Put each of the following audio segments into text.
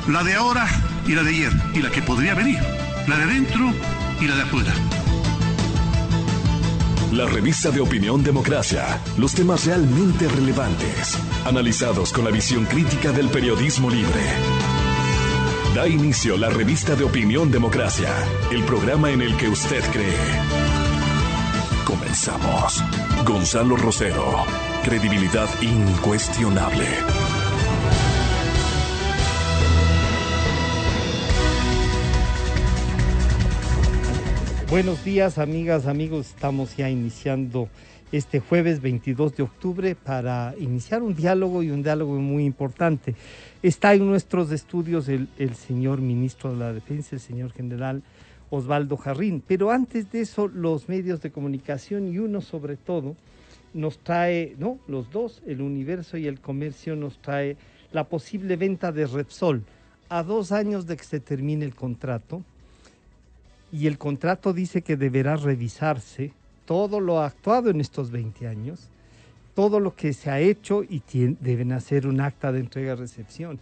La de ahora y la de ayer, y la que podría venir. La de adentro y la de afuera. La revista de Opinión Democracia. Los temas realmente relevantes, analizados con la visión crítica del periodismo libre. Da inicio la revista de Opinión Democracia, el programa en el que usted cree. Comenzamos. Gonzalo Rosero, credibilidad incuestionable. Buenos días, amigas, amigos. Estamos ya iniciando este jueves 22 de octubre para iniciar un diálogo muy importante. Está en nuestros estudios el señor ministro de la Defensa, el señor general Osvaldo Jarrín. Pero antes de eso, los medios de comunicación y uno sobre todo nos trae, los dos, el Universo y el Comercio, nos trae la posible venta de Repsol a 2 años de que se termine el contrato. Y el contrato dice que deberá revisarse todo lo actuado en estos 20 años, todo lo que se ha hecho y deben hacer un acta de entrega-recepción.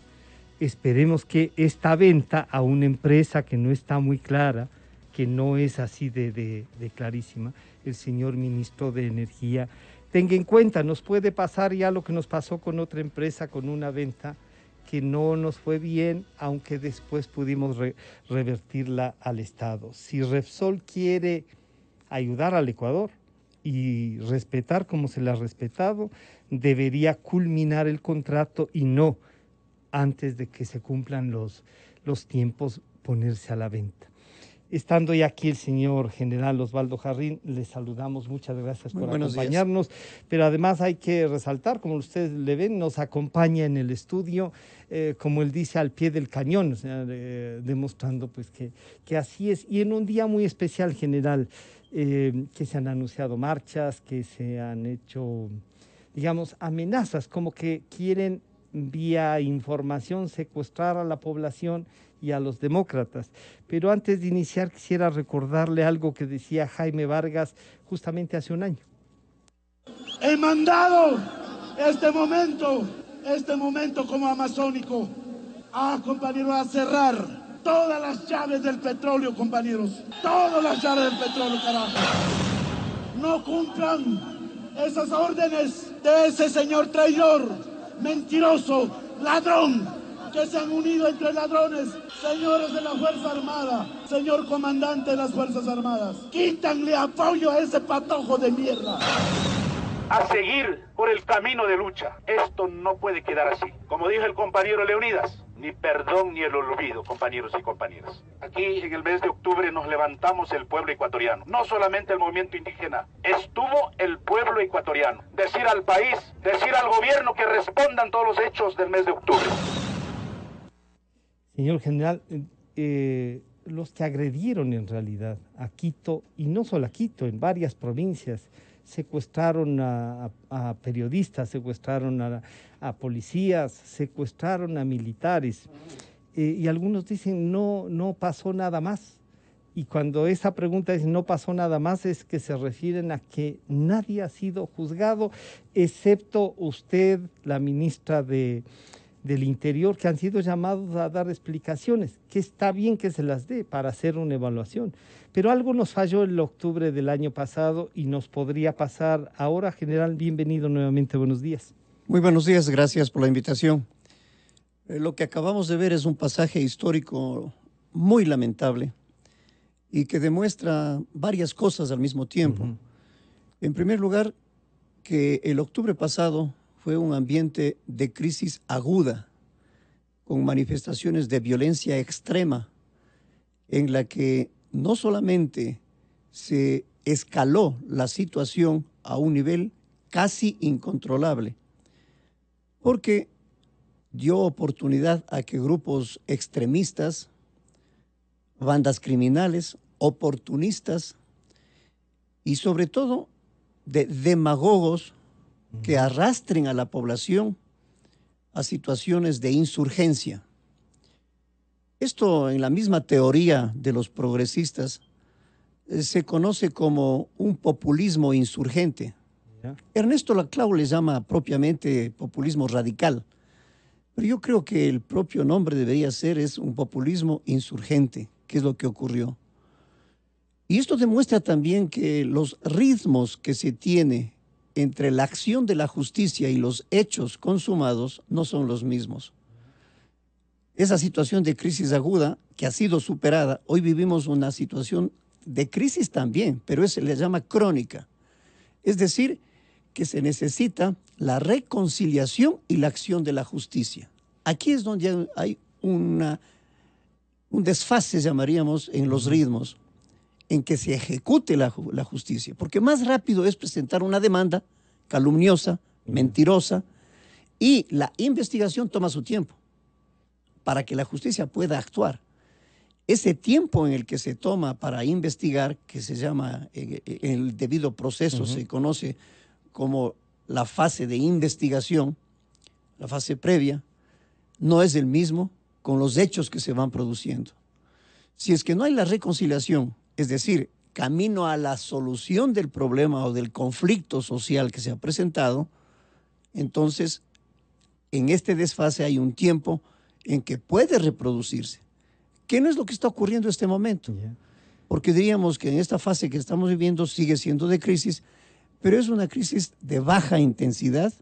Esperemos que esta venta a una empresa que no está muy clara, que no es así de clarísima, el señor ministro de Energía tenga en cuenta. Nos puede pasar ya lo que nos pasó con otra empresa, con una venta que no nos fue bien, aunque después pudimos revertirla al Estado. Si Repsol quiere ayudar al Ecuador y respetar como se le ha respetado, debería culminar el contrato y no, antes de que se cumplan los tiempos, ponerse a la venta. Estando ya aquí el señor general Osvaldo Jarrín, le saludamos, muchas gracias por acompañarnos, pero además hay que resaltar, como ustedes le ven, nos acompaña en el estudio, como él dice, al pie del cañón, o sea, demostrando pues que así es, y en un día muy especial, general, que se han anunciado marchas, que se han hecho, digamos, amenazas, como que quieren vía información secuestrar a la población y a los demócratas. Pero antes de iniciar quisiera recordarle algo que decía Jaime Vargas justamente hace un año. He mandado este momento como amazónico, compañeros, a cerrar todas las llaves del petróleo, compañeros, todas las llaves del petróleo, carajo. No cumplan esas órdenes de ese señor traidor, mentiroso, ladrón, que se han unido entre ladrones. Señores de la Fuerza Armada, señor comandante de las Fuerzas Armadas, quítanle apoyo a ese patojo de mierda. A seguir por el camino de lucha. Esto no puede quedar así. Como dijo el compañero Leonidas, ni perdón ni el olvido, compañeros y compañeras. Aquí en el mes de octubre nos levantamos el pueblo ecuatoriano. No solamente el movimiento indígena, estuvo el pueblo ecuatoriano. Decir al país, decir al gobierno que respondan todos los hechos del mes de octubre. Señor general, los que agredieron en realidad a Quito, y no solo a Quito, en varias provincias, secuestraron a periodistas, secuestraron a policías, secuestraron a militares, y algunos dicen no pasó nada más. Y cuando esa pregunta es no pasó nada más, es que se refieren a que nadie ha sido juzgado, excepto usted, la ministra del Interior, que han sido llamados a dar explicaciones, que está bien que se las dé para hacer una evaluación. Pero algo nos falló en octubre del año pasado y nos podría pasar ahora. General, bienvenido nuevamente, buenos días. Muy buenos días, gracias por la invitación. Lo que acabamos de ver es un pasaje histórico muy lamentable y que demuestra varias cosas al mismo tiempo. Uh-huh. En primer lugar, que el octubre pasado fue un ambiente de crisis aguda, con manifestaciones de violencia extrema, en la que no solamente se escaló la situación a un nivel casi incontrolable, porque dio oportunidad a que grupos extremistas, bandas criminales, oportunistas y sobre todo de demagogos que arrastren a la población a situaciones de insurgencia. Esto en la misma teoría de los progresistas se conoce como un populismo insurgente. Ernesto Laclau le llama propiamente populismo radical, Pero yo creo que el propio nombre debería ser es un populismo insurgente, que es lo que ocurrió. Y esto demuestra también que los ritmos que se tiene entre la acción de la justicia y los hechos consumados no son los mismos. Esa situación de crisis aguda que ha sido superada, hoy vivimos una situación de crisis también, pero se le llama crónica. Es decir, que se necesita la reconciliación y la acción de la justicia. Aquí es donde hay un desfase, llamaríamos, en los ritmos, en que se ejecute la justicia. Porque más rápido es presentar una demanda calumniosa, mentirosa, y la investigación toma su tiempo para que la justicia pueda actuar. Ese tiempo en el que se toma para investigar, que se llama el debido proceso, se conoce como la fase de investigación, la fase previa, no es el mismo con los hechos que se van produciendo. Si es que no hay la reconciliación, es decir, camino a la solución del problema o del conflicto social que se ha presentado, entonces en este desfase hay un tiempo en que puede reproducirse. ¿Qué no es lo que está ocurriendo en este momento? Porque diríamos que en esta fase que estamos viviendo sigue siendo de crisis, pero es una crisis de baja intensidad.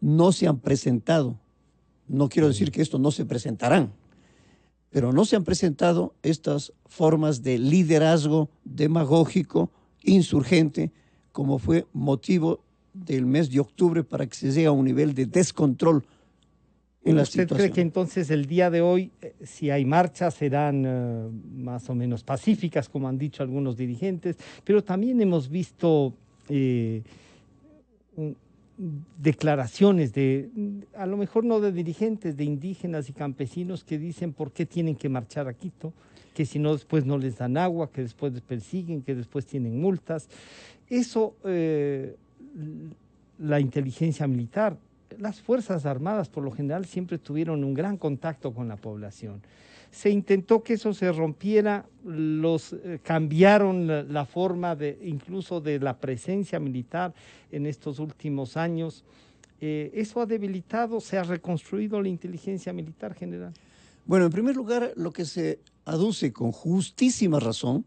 No se han presentado, no quiero decir que esto no se presentarán, pero no se han presentado estas formas de liderazgo demagógico, insurgente, como fue motivo del mes de octubre para que se llegue a un nivel de descontrol en la situación. ¿Usted cree que entonces el día de hoy, si hay marchas, serán más o menos pacíficas, como han dicho algunos dirigentes? Pero también hemos visto declaraciones a lo mejor no de dirigentes, de indígenas y campesinos que dicen por qué tienen que marchar a Quito, que si no después no les dan agua, que después les persiguen, que después tienen multas. Eso, la inteligencia militar, las Fuerzas Armadas por lo general siempre tuvieron un gran contacto con la población. Se intentó que eso se rompiera, cambiaron la forma incluso de la presencia militar en estos últimos años. ¿Eso ha debilitado, se ha reconstruido la inteligencia militar general? Bueno, en primer lugar, lo que se aduce con justísima razón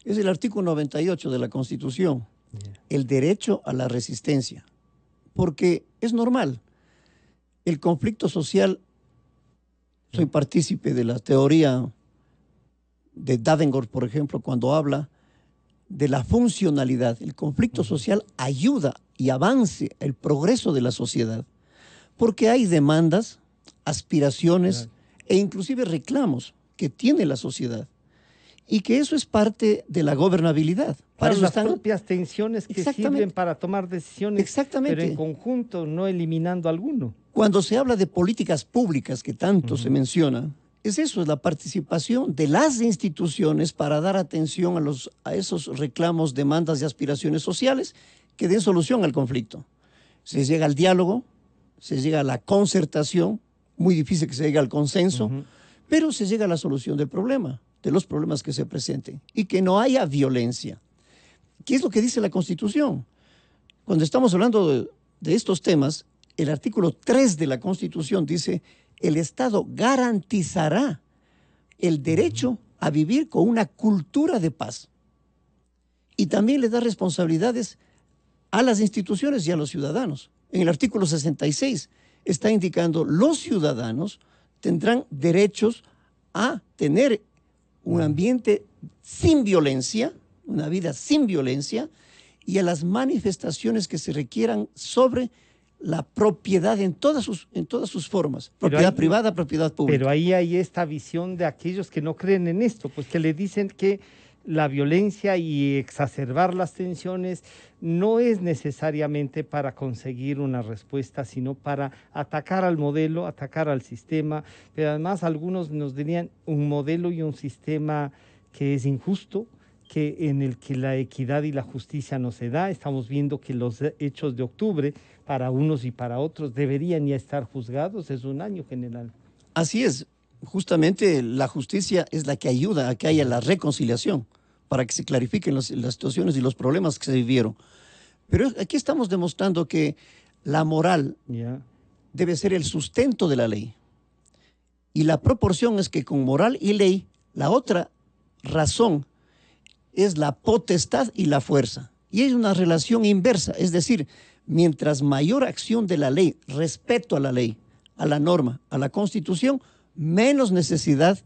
es el artículo 98 de la Constitución, el derecho a la resistencia, porque es normal. El conflicto social, soy partícipe de la teoría de Davenport, por ejemplo, cuando habla de la funcionalidad. El conflicto social ayuda y avance el progreso de la sociedad, porque hay demandas, aspiraciones e inclusive reclamos que tiene la sociedad, y que eso es parte de la gobernabilidad. Para las propias tensiones que sirven para tomar decisiones, pero en conjunto, no eliminando alguno. Cuando se habla de políticas públicas, que tanto se menciona, es la participación de las instituciones para dar atención a esos reclamos, demandas y aspiraciones sociales que den solución al conflicto. Se llega al diálogo, se llega a la concertación, muy difícil que se llegue al consenso, pero se llega a la solución del problema, de los problemas que se presenten, y que no haya violencia. ¿Qué es lo que dice la Constitución? Cuando estamos hablando de estos temas, el artículo 3 de la Constitución dice: el Estado garantizará el derecho a vivir con una cultura de paz. Y también le da responsabilidades a las instituciones y a los ciudadanos. En el artículo 66 está indicando: los ciudadanos tendrán derechos a tener un ambiente sin violencia, una vida sin violencia, y a las manifestaciones que se requieran sobre la propiedad en todas sus formas, propiedad privada, propiedad pública. Pero ahí hay esta visión de aquellos que no creen en esto, pues que le dicen que la violencia y exacerbar las tensiones no es necesariamente para conseguir una respuesta, sino para atacar al modelo, atacar al sistema, pero además algunos nos dirían un modelo y un sistema que es injusto, en el que la equidad y la justicia no se da. Estamos viendo que los hechos de octubre, para unos y para otros, deberían ya estar juzgados. Es un año general. Así es. Justamente la justicia es la que ayuda a que haya la reconciliación, para que se clarifiquen las situaciones y los problemas que se vivieron. Pero aquí estamos demostrando que la moral debe ser el sustento de la ley. Y la proporción es que con moral y ley, la otra razón es la potestad y la fuerza. Y es una relación inversa, es decir, mientras mayor acción de la ley, respeto a la ley, a la norma, a la Constitución, menos necesidad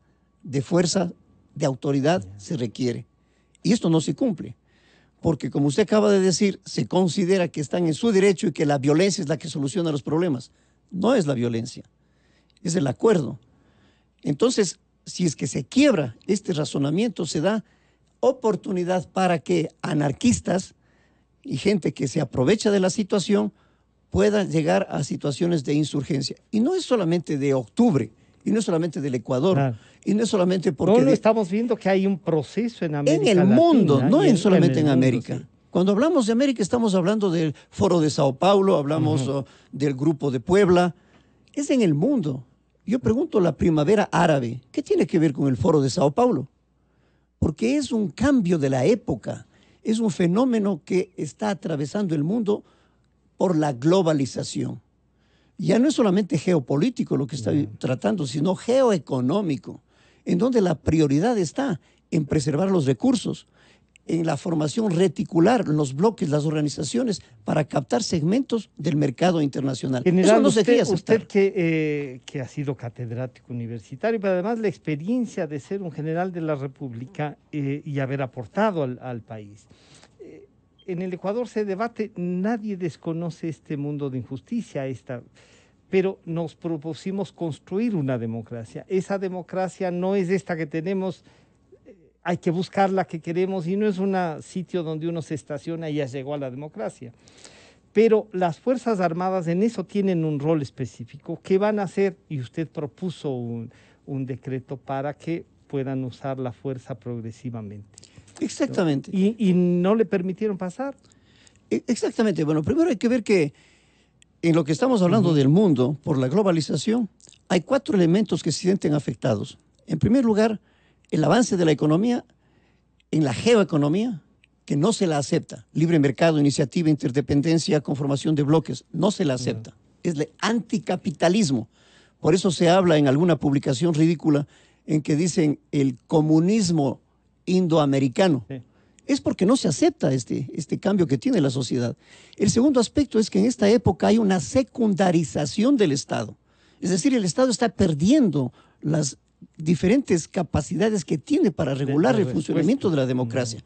de fuerza, de autoridad se requiere. Y esto no se cumple, porque como usted acaba de decir, se considera que están en su derecho y que la violencia es la que soluciona los problemas. No es la violencia, es el acuerdo. Entonces, si es que se quiebra este razonamiento, se da oportunidad para que anarquistas y gente que se aprovecha de la situación pueda llegar a situaciones de insurgencia. Y no es solamente de octubre, y no es solamente del Ecuador, claro. Y no es solamente porque... No, estamos viendo que hay un proceso en América en el mundo, Latina, no solamente en América. Mundo, sí. Cuando hablamos de América estamos hablando del Foro de Sao Paulo, hablamos del Grupo de Puebla. Es en el mundo. Yo pregunto, la primavera árabe, ¿qué tiene que ver con el Foro de Sao Paulo? Porque es un cambio de la época, es un fenómeno que está atravesando el mundo por la globalización. Ya no es solamente geopolítico lo que está tratando, sino geoeconómico, en donde la prioridad está en preservar los recursos, en la formación reticular, los bloques, las organizaciones, para captar segmentos del mercado internacional. General, eso no se quiere aceptar. Usted que ha sido catedrático universitario, pero además la experiencia de ser un general de la República y haber aportado al país. En el Ecuador se debate, nadie desconoce este mundo de injusticia, pero nos propusimos construir una democracia. Esa democracia no es esta que tenemos, hay que buscar la que queremos y no es un sitio donde uno se estaciona y ya llegó a la democracia. Pero las Fuerzas Armadas en eso tienen un rol específico. ¿Qué van a hacer? Y usted propuso un decreto para que puedan usar la fuerza progresivamente. Exactamente. ¿Y no le permitieron pasar? Exactamente. Bueno, primero hay que ver que en lo que estamos hablando del mundo, por la globalización, hay 4 elementos que se sienten afectados. En primer lugar, el avance de la economía en la geoeconomía, que no se la acepta. Libre mercado, iniciativa, interdependencia, conformación de bloques, no se la acepta. Es el anticapitalismo. Por eso se habla en alguna publicación ridícula en que dicen el comunismo indoamericano. Sí. Es porque no se acepta este cambio que tiene la sociedad. El segundo aspecto es que en esta época hay una secundarización del Estado. Es decir, el Estado está perdiendo las diferentes capacidades que tiene para regular el funcionamiento de la democracia.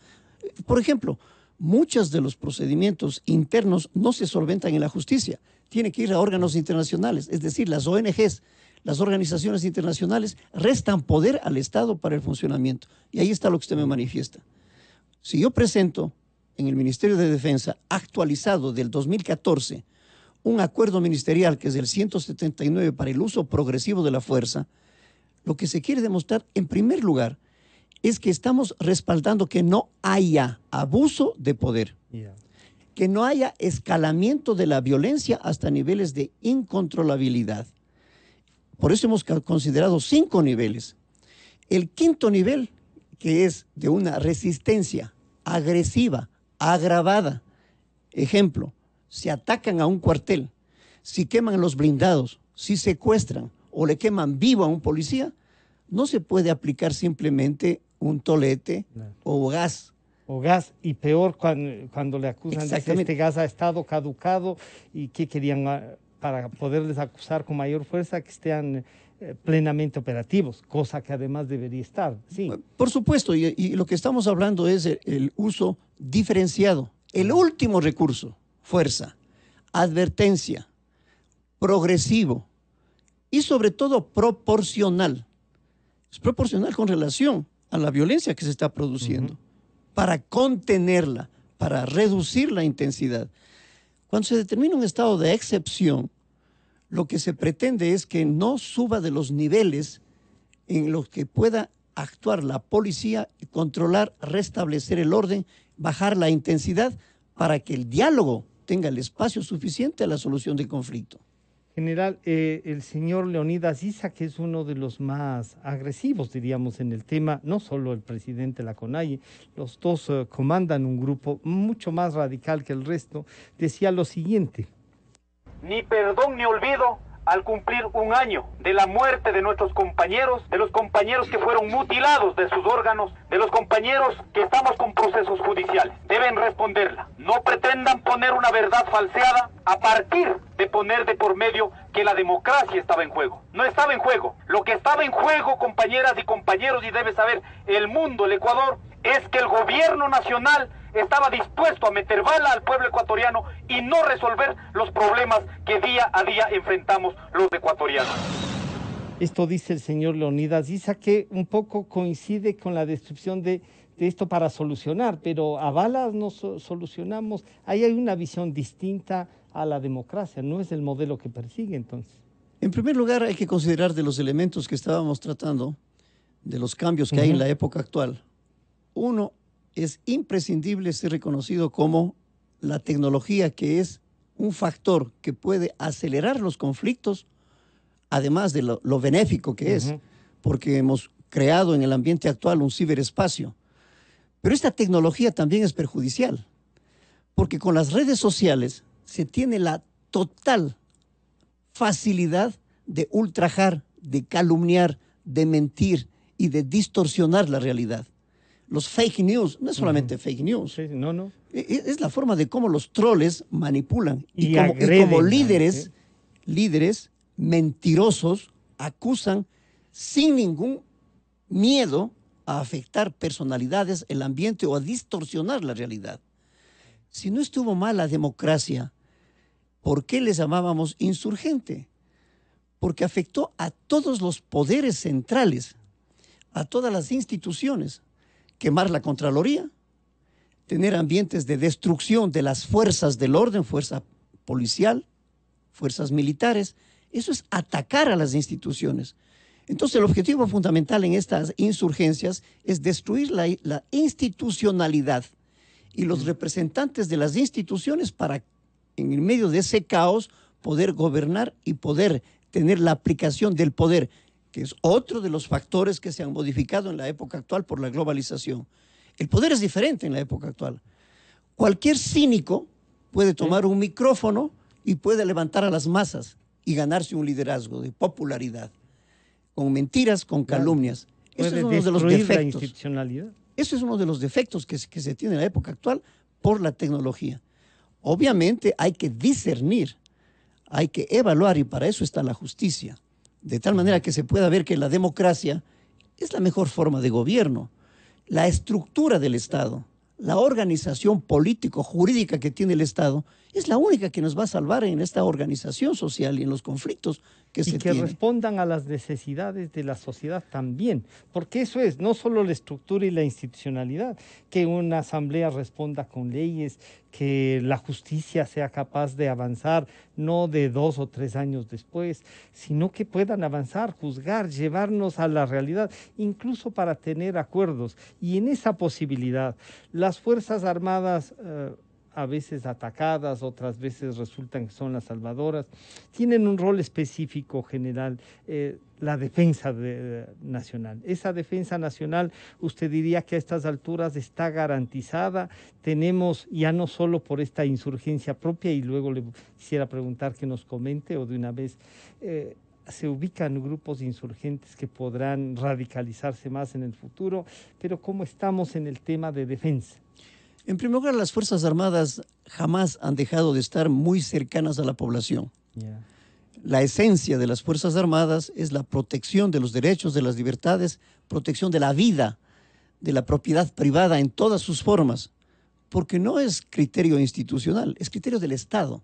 Por ejemplo, muchos de los procedimientos internos no se solventan en la justicia. Tiene que ir a órganos internacionales, es decir, las ONGs, las organizaciones internacionales restan poder al Estado para el funcionamiento. Y ahí está lo que usted me manifiesta. Si yo presento en el Ministerio de Defensa, actualizado del 2014, un acuerdo ministerial que es del 179 para el uso progresivo de la fuerza, lo que se quiere demostrar, en primer lugar, es que estamos respaldando que no haya abuso de poder, que no haya escalamiento de la violencia hasta niveles de incontrolabilidad. Por eso hemos considerado 5 niveles. El 5º nivel, que es de una resistencia agresiva, agravada. Ejemplo, si atacan a un cuartel, si queman los blindados, si secuestran o le queman vivo a un policía, no se puede aplicar simplemente un tolete o gas. O gas, y peor cuando le acusan de que este gas ha estado caducado y que querían, para poderles acusar con mayor fuerza, que estén plenamente operativos, cosa que además debería estar. Sí. Por supuesto, y lo que estamos hablando es el uso diferenciado. El último recurso, fuerza, advertencia, progresivo y sobre todo proporcional. Es proporcional con relación a la violencia que se está produciendo, para contenerla, para reducir la intensidad. Cuando se determina un estado de excepción, lo que se pretende es que no suba de los niveles en los que pueda actuar la policía y controlar, restablecer el orden, bajar la intensidad para que el diálogo tenga el espacio suficiente a la solución del conflicto. General, el señor Leonidas Issa, que es uno de los más agresivos, diríamos, en el tema, no solo el presidente de la CONAIE, los dos comandan un grupo mucho más radical que el resto, decía lo siguiente: ni perdón ni olvido al cumplir un año de la muerte de nuestros compañeros, de los compañeros que fueron mutilados de sus órganos, de los compañeros que estamos con procesos judiciales. Deben responderla. No pretendan poner una verdad falseada a partir de poner de por medio que la democracia estaba en juego. No estaba en juego. Lo que estaba en juego, compañeras y compañeros, y debe saber el mundo, el Ecuador, es que el gobierno nacional estaba dispuesto a meter bala al pueblo ecuatoriano y no resolver los problemas que día a día enfrentamos los ecuatorianos. Esto dice el señor Leonidas, dice que un poco coincide con la descripción de esto para solucionar, pero a balas no solucionamos. Ahí hay una visión distinta a la democracia, no es el modelo que persigue entonces. En primer lugar, hay que considerar de los elementos que estábamos tratando, de los cambios que hay en la época actual. Uno, es imprescindible ser reconocido como la tecnología, que es un factor que puede acelerar los conflictos, además de lo benéfico que es, porque hemos creado en el ambiente actual un ciberespacio. Pero esta tecnología también es perjudicial, porque con las redes sociales se tiene la total facilidad de ultrajar, de calumniar, de mentir y de distorsionar la realidad. Los fake news, no es solamente fake news, Sí, no. Es la forma de cómo los troles manipulan y agreden, como líderes mentirosos acusan sin ningún miedo a afectar personalidades, el ambiente o a distorsionar la realidad. Si no estuvo mal la democracia, ¿por qué les llamábamos insurgente? Porque afectó a todos los poderes centrales, a todas las instituciones. Quemar la Contraloría, tener ambientes de destrucción de las fuerzas del orden, fuerza policial, fuerzas militares. Eso es atacar a las instituciones. Entonces el objetivo fundamental en estas insurgencias es destruir la institucionalidad y los representantes de las instituciones para, en el medio de ese caos, poder gobernar y poder tener la aplicación del poder, que es otro de los factores que se han modificado en la época actual por la globalización. El poder es diferente en la época actual. Cualquier cínico puede tomar un micrófono y puede levantar a las masas y ganarse un liderazgo de popularidad, con mentiras, con calumnias. Eso es uno de los defectos. Eso es uno de los defectos que se tiene en la época actual por la tecnología. Obviamente hay que discernir, hay que evaluar, y para eso está la justicia. De tal manera que se pueda ver que la democracia es la mejor forma de gobierno. La estructura del Estado, la organización político-jurídica que tiene el Estado, es la única que nos va a salvar en esta organización social y en los conflictos que se tienen. Y que respondan a las necesidades de la sociedad también, porque eso es, no solo la estructura y la institucionalidad, que una asamblea responda con leyes, que la justicia sea capaz de avanzar, no de 2 o 3 años después, sino que puedan avanzar, juzgar, llevarnos a la realidad, incluso para tener acuerdos. Y en esa posibilidad, las Fuerzas Armadas, a veces atacadas, otras veces resultan que son las salvadoras, tienen un rol específico general, la defensa nacional. Esa defensa nacional, usted diría que a estas alturas está garantizada. Tenemos ya no solo por esta insurgencia propia, y luego le quisiera preguntar que nos comente, o de una vez, se ubican grupos insurgentes que podrán radicalizarse más en el futuro, pero ¿cómo estamos en el tema de defensa? En primer lugar, las Fuerzas Armadas jamás han dejado de estar muy cercanas a la población. La esencia de las Fuerzas Armadas es la protección de los derechos, de las libertades, protección de la vida, de la propiedad privada en todas sus formas, porque no es criterio institucional, es criterio del Estado.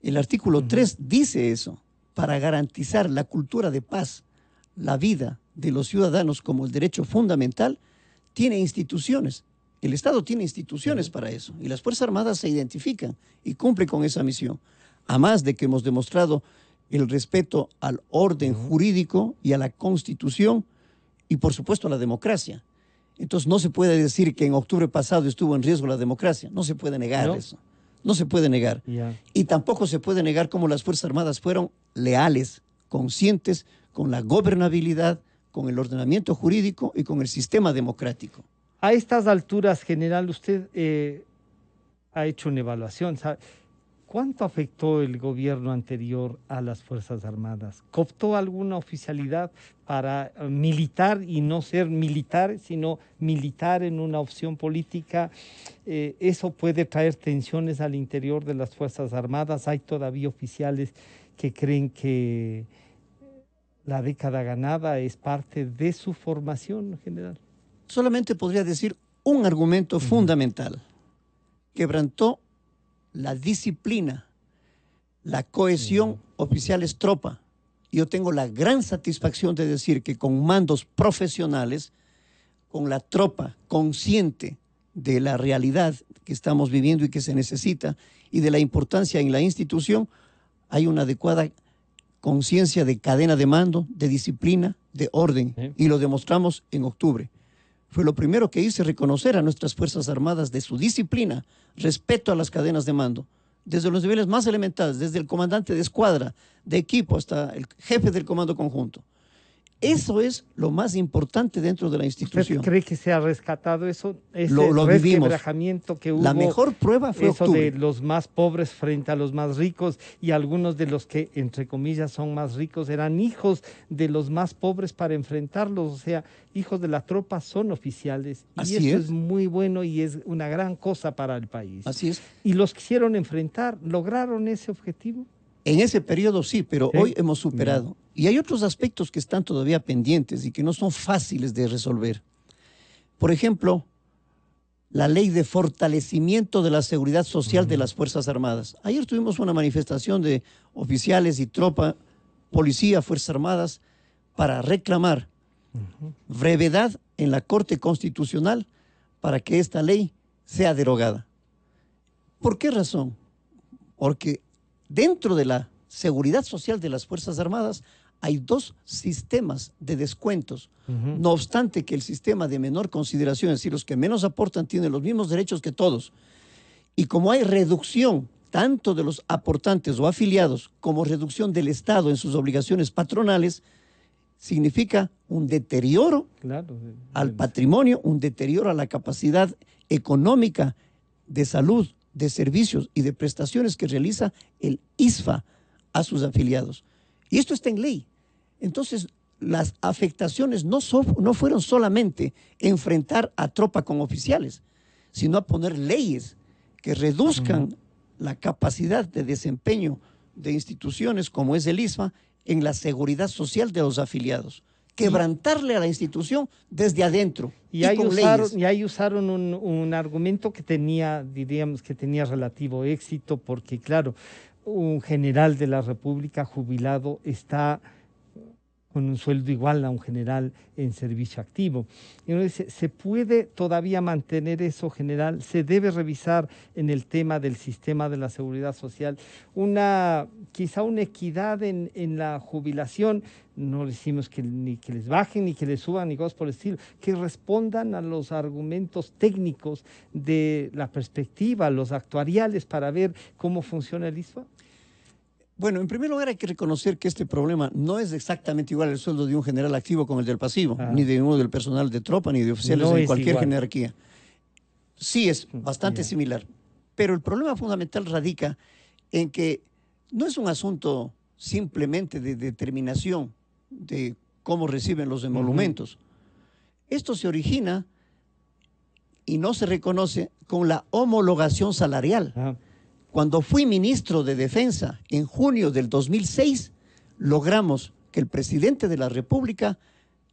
El artículo 3 dice eso, para garantizar la cultura de paz, la vida de los ciudadanos como el derecho fundamental, tiene instituciones. El Estado tiene instituciones para eso, y las Fuerzas Armadas se identifican y cumplen con esa misión. Además de que hemos demostrado el respeto al orden jurídico y a la Constitución, y por supuesto a la democracia. Entonces no se puede decir que en octubre pasado estuvo en riesgo la democracia, no se puede negar eso, no se puede negar. Y tampoco se puede negar cómo las Fuerzas Armadas fueron leales, conscientes con la gobernabilidad, con el ordenamiento jurídico y con el sistema democrático. A estas alturas, general, usted ha hecho una evaluación, ¿sabe? ¿Cuánto afectó el gobierno anterior a las Fuerzas Armadas? ¿Cooptó alguna oficialidad para militar y no ser militar, sino militar en una opción política? ¿Eso puede traer tensiones al interior de las Fuerzas Armadas? ¿Hay todavía oficiales que creen que la década ganada es parte de su formación general? Solamente podría decir un argumento fundamental. Quebrantó la disciplina, la cohesión oficiales-tropa. Yo tengo la gran satisfacción de decir que con mandos profesionales, con la tropa consciente de la realidad que estamos viviendo y que se necesita y de la importancia en la institución, hay una adecuada conciencia de cadena de mando, de disciplina, de orden, y lo demostramos en octubre. Fue lo primero que hice, reconocer a nuestras Fuerzas Armadas de su disciplina, respeto a las cadenas de mando, desde los niveles más elementales, desde el comandante de escuadra, de equipo, hasta el jefe del comando conjunto. Eso es lo más importante dentro de la institución. ¿Usted cree que se ha rescatado eso? Ese lo vivimos. resquebrajamiento que hubo. La mejor prueba fue eso octubre. de los más pobres frente a los más ricos, y algunos de los que, entre comillas, son más ricos eran hijos de los más pobres para enfrentarlos. O sea, hijos de la tropa son oficiales. Así y eso es. es muy bueno y es una gran cosa para el país. Así es. Y los quisieron enfrentar, ¿lograron ese objetivo? En ese periodo sí, pero ¿Sí? hoy hemos superado. Y hay otros aspectos que están todavía pendientes y que no son fáciles de resolver. Por ejemplo, la ley de fortalecimiento de la seguridad social de las Fuerzas Armadas. Ayer tuvimos una manifestación de oficiales y tropa, policía, Fuerzas Armadas, para reclamar brevedad en la Corte Constitucional para que esta ley sea derogada. ¿Por qué razón? Porque dentro de la seguridad social de las Fuerzas Armadas hay dos sistemas de descuentos. No obstante que el sistema de menor consideración, es decir, los que menos aportan, tienen los mismos derechos que todos. Y como hay reducción tanto de los aportantes o afiliados como reducción del Estado en sus obligaciones patronales, significa un deterioro al patrimonio, un deterioro a la capacidad económica de salud, de servicios y de prestaciones que realiza el ISFA a sus afiliados. Y esto está en ley. Entonces, las afectaciones no fueron solamente enfrentar a tropa con oficiales, sino a poner leyes que reduzcan la capacidad de desempeño de instituciones como es el ISFA en la seguridad social de los afiliados. Quebrantarle a la institución desde adentro. Y ahí usaron un argumento que tenía, diríamos, que tenía relativo éxito, porque claro, un general de la República jubilado está con un sueldo igual a un general en servicio activo. Y uno dice, ¿se puede todavía mantener eso, general? ¿Se debe revisar en el tema del sistema de la seguridad social quizá una equidad en la jubilación? No decimos ni que les bajen, ni que les suban, ni cosas por el estilo, que respondan a los argumentos técnicos de la perspectiva, los actuariales, para ver cómo funciona el ISFA. Bueno, en primer lugar hay que reconocer que este problema no es exactamente igual el sueldo de un general activo con el del pasivo, ni de uno del personal de tropa, ni de oficiales de cualquier jerarquía. Sí es bastante similar, pero el problema fundamental radica en que no es un asunto simplemente de determinación de cómo reciben los emolumentos. Esto se origina y no se reconoce con la homologación salarial. Cuando fui ministro de Defensa en junio del 2006, logramos que el presidente de la República,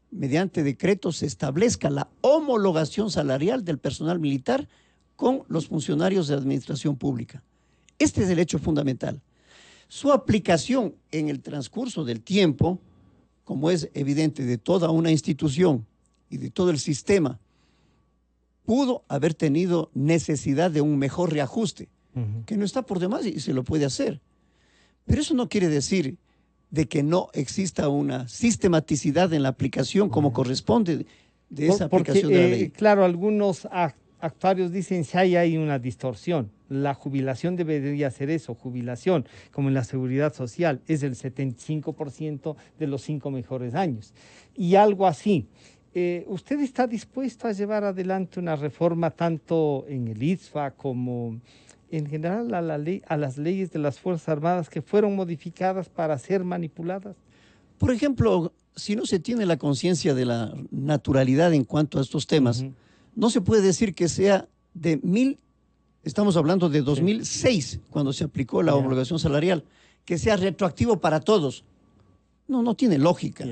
mediante decreto, se establezca la homologación salarial del personal militar con los funcionarios de administración pública. Este es el hecho fundamental. Su aplicación en el transcurso del tiempo, como es evidente de toda una institución y de todo el sistema, pudo haber tenido necesidad de un mejor reajuste, que no está por demás y se lo puede hacer. Pero eso no quiere decir de que no exista una sistematicidad en la aplicación como corresponde de esa aplicación de la ley. Claro, algunos actuarios dicen que hay una distorsión. La jubilación debería ser eso, jubilación, como en la seguridad social, es el 75% de los 5 mejores años. Y algo así. ¿Usted está dispuesto a llevar adelante una reforma tanto en el ISFA como en general a las leyes de las Fuerzas Armadas que fueron modificadas para ser manipuladas? Por ejemplo, si no se tiene la conciencia de la naturalidad en cuanto a estos temas, no se puede decir que sea estamos hablando de 2006, cuando se aplicó la homologación salarial, que sea retroactivo para todos. No tiene lógica.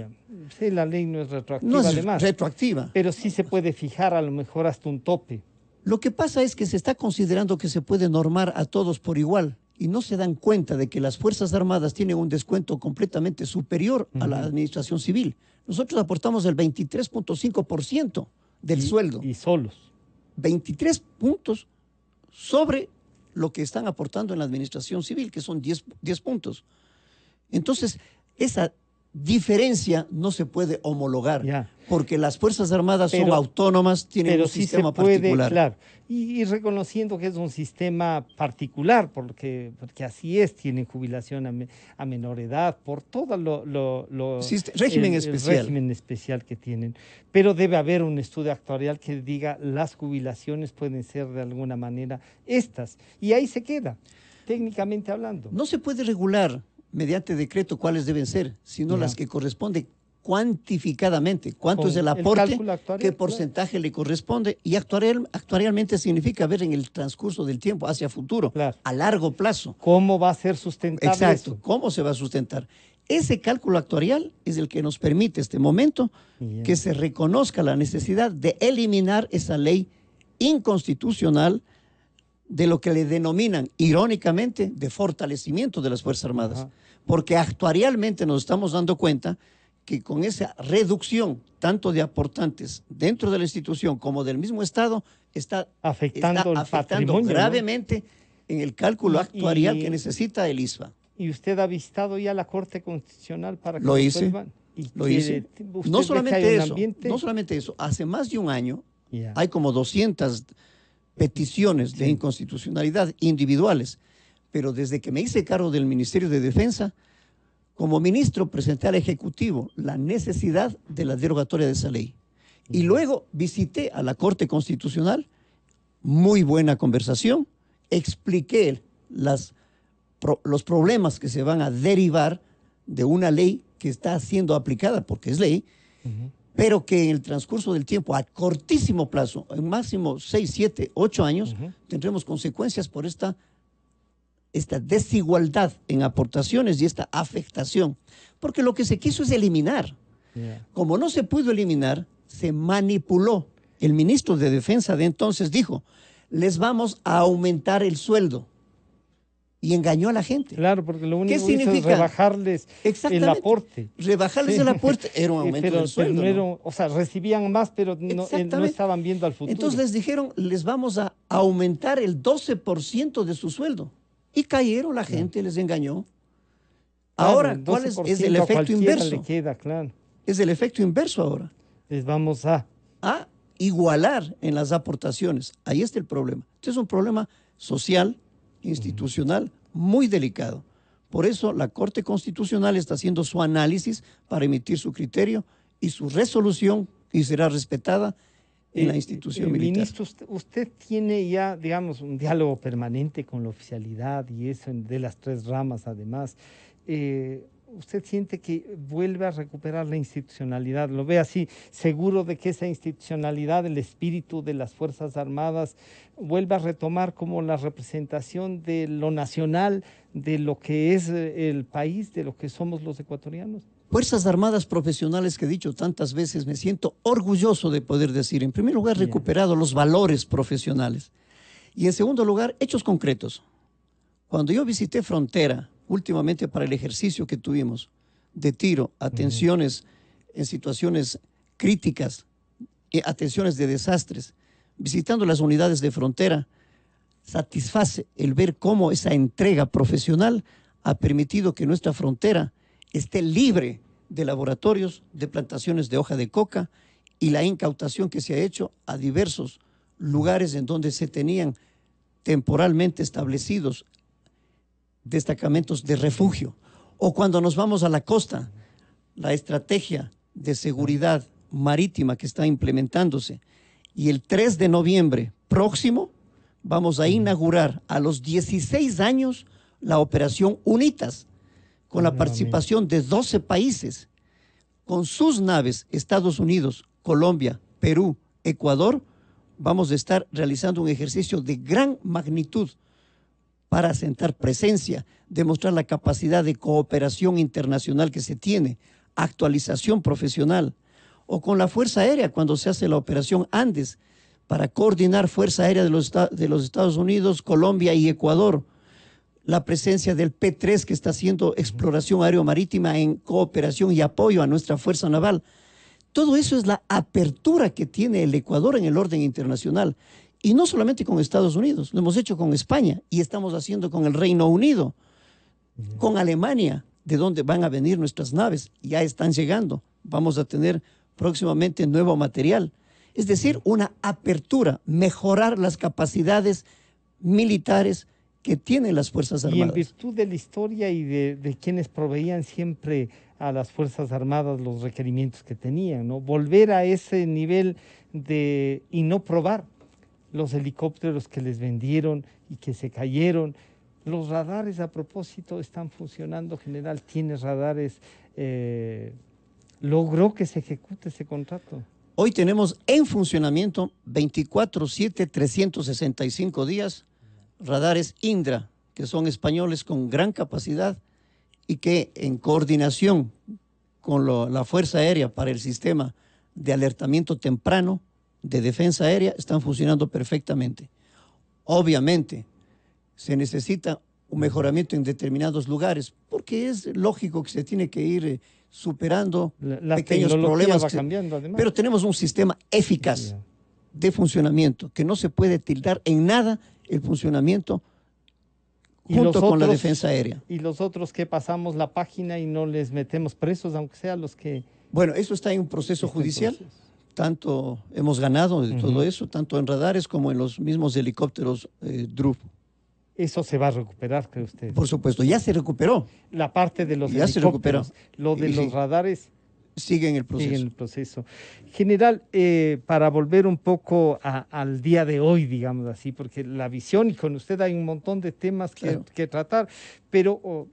Sí, la ley no es retroactiva, No es además. retroactiva. Pero sí se puede fijar a lo mejor hasta un tope. Lo que pasa es que se está considerando que se puede normar a todos por igual y no se dan cuenta de que las Fuerzas Armadas tienen un descuento completamente superior a la administración civil. Nosotros aportamos el 23.5% del sueldo. Y solos. 23 puntos sobre lo que están aportando en la administración civil, que son 10 puntos. Entonces, esa diferencia no se puede homologar, porque las Fuerzas Armadas son autónomas, tienen un sistema particular. Claro, y reconociendo que es un sistema particular, porque así es, tienen jubilación a menor edad, por todo régimen especial. Régimen especial que tienen. Pero debe haber un estudio actuarial que diga las jubilaciones pueden ser de alguna manera estas, y ahí se queda, técnicamente hablando. No se puede regular mediante decreto cuáles deben ser, sino las que corresponden cuantificadamente. ¿Cuánto es el aporte? ¿Qué porcentaje le corresponde? Y actuarialmente significa ver en el transcurso del tiempo, hacia futuro, a largo plazo. ¿Cómo va a ser sustentable? Exacto, eso? ¿Cómo se va a sustentar? Ese cálculo actuarial es el que nos permite este momento que se reconozca la necesidad de eliminar esa ley inconstitucional de lo que le denominan, irónicamente, de fortalecimiento de las Fuerzas Armadas. Porque actuarialmente nos estamos dando cuenta que con esa reducción, tanto de aportantes dentro de la institución como del mismo Estado, está afectando gravemente, ¿no?, en el cálculo actuarial que necesita el ISFA. ¿Y usted ha visitado ya la Corte Constitucional para que lo hice? No solamente eso, hace más de un año hay como 200 peticiones de inconstitucionalidad individuales, pero desde que me hice cargo del Ministerio de Defensa, como ministro presenté al Ejecutivo la necesidad de la derogatoria de esa ley. Y luego visité a la Corte Constitucional, muy buena conversación, expliqué los problemas que se van a derivar de una ley que está siendo aplicada, porque es ley, pero que en el transcurso del tiempo, a cortísimo plazo, en máximo 6, 7, 8 años, tendremos consecuencias por esta desigualdad en aportaciones y esta afectación. Porque lo que se quiso es eliminar. Como no se pudo eliminar, se manipuló. El ministro de Defensa de entonces dijo, les vamos a aumentar el sueldo. Y engañó a la gente. Claro, porque lo único que hizo es rebajarles el aporte. Rebajarles el aporte era un aumento del sueldo. Pero no, o sea, recibían más, pero no estaban viendo al futuro. Entonces les dijeron, les vamos a aumentar el 12% de su sueldo. Y cayeron, la gente les engañó. Ahora, ¿cuál es el efecto inverso? Le queda, claro. Es el efecto inverso ahora. Les vamos a igualar en las aportaciones. Ahí está el problema. Este es un problema social, institucional, muy delicado. Por eso la Corte Constitucional está haciendo su análisis para emitir su criterio y su resolución, y será respetada en la institución militar. Ministro, usted tiene ya, digamos, un diálogo permanente con la oficialidad y eso de las tres ramas además. ¿Usted siente que vuelve a recuperar la institucionalidad? ¿Lo ve así, seguro de que esa institucionalidad, el espíritu de las Fuerzas Armadas, vuelve a retomar como la representación de lo nacional, de lo que es el país, de lo que somos los ecuatorianos? Fuerzas Armadas profesionales que he dicho tantas veces, me siento orgulloso de poder decir, en primer lugar, recuperado los valores profesionales y en segundo lugar, hechos concretos. Cuando yo visité frontera, últimamente para el ejercicio que tuvimos de tiro, atenciones en situaciones críticas, atenciones de desastres, visitando las unidades de frontera, satisface el ver cómo esa entrega profesional ha permitido que nuestra frontera esté libre de laboratorios de plantaciones de hoja de coca y la incautación que se ha hecho a diversos lugares en donde se tenían temporalmente establecidos destacamentos de refugio. O cuando nos vamos a la costa, la estrategia de seguridad marítima que está implementándose. Y el 3 de noviembre próximo vamos a inaugurar a los 16 años la operación UNITAS, con la participación de 12 países, con sus naves, Estados Unidos, Colombia, Perú, Ecuador. Vamos a estar realizando un ejercicio de gran magnitud para asentar presencia, demostrar la capacidad de cooperación internacional que se tiene, actualización profesional, o con la Fuerza Aérea cuando se hace la operación Andes, para coordinar Fuerza Aérea de los Estados Unidos, Colombia y Ecuador, la presencia del P-3 que está haciendo exploración aeromarítima en cooperación y apoyo a nuestra Fuerza Naval. Todo eso es la apertura que tiene el Ecuador en el orden internacional. Y no solamente con Estados Unidos, lo hemos hecho con España y estamos haciendo con el Reino Unido, con Alemania, de donde van a venir nuestras naves. Ya están llegando. Vamos a tener próximamente nuevo material. Es decir, una apertura, mejorar las capacidades militares que tienen las Fuerzas Armadas. Y en virtud de la historia y de quienes proveían siempre a las Fuerzas Armadas los requerimientos que tenían, ¿no? Volver a ese nivel y no probar los helicópteros que les vendieron y que se cayeron. Los radares, a propósito, están funcionando, general, tiene radares, logró que se ejecute ese contrato. Hoy tenemos en funcionamiento 24/7, 365 días, radares Indra, que son españoles con gran capacidad y que en coordinación con la Fuerza Aérea para el sistema de alertamiento temprano de defensa aérea están funcionando perfectamente. Obviamente se necesita un mejoramiento en determinados lugares porque es lógico que se tiene que ir superando pequeños problemas. Va cambiando, además. Pero tenemos un sistema eficaz de funcionamiento que no se puede tildar en nada el funcionamiento junto con la defensa aérea. Y los otros que pasamos la página y no les metemos presos, aunque sean los que... Bueno, eso está en un proceso judicial. Tanto hemos ganado de todo eso, tanto en radares como en los mismos helicópteros DRUF. Eso se va a recuperar, ¿cree usted? Por supuesto, ya se recuperó. La parte de los ya helicópteros, se recuperó. Lo de los radares... Sigue en el proceso. Sigue en el proceso. General, para volver un poco al día de hoy, digamos así, porque la visión, y con usted hay un montón de temas que tratar, pero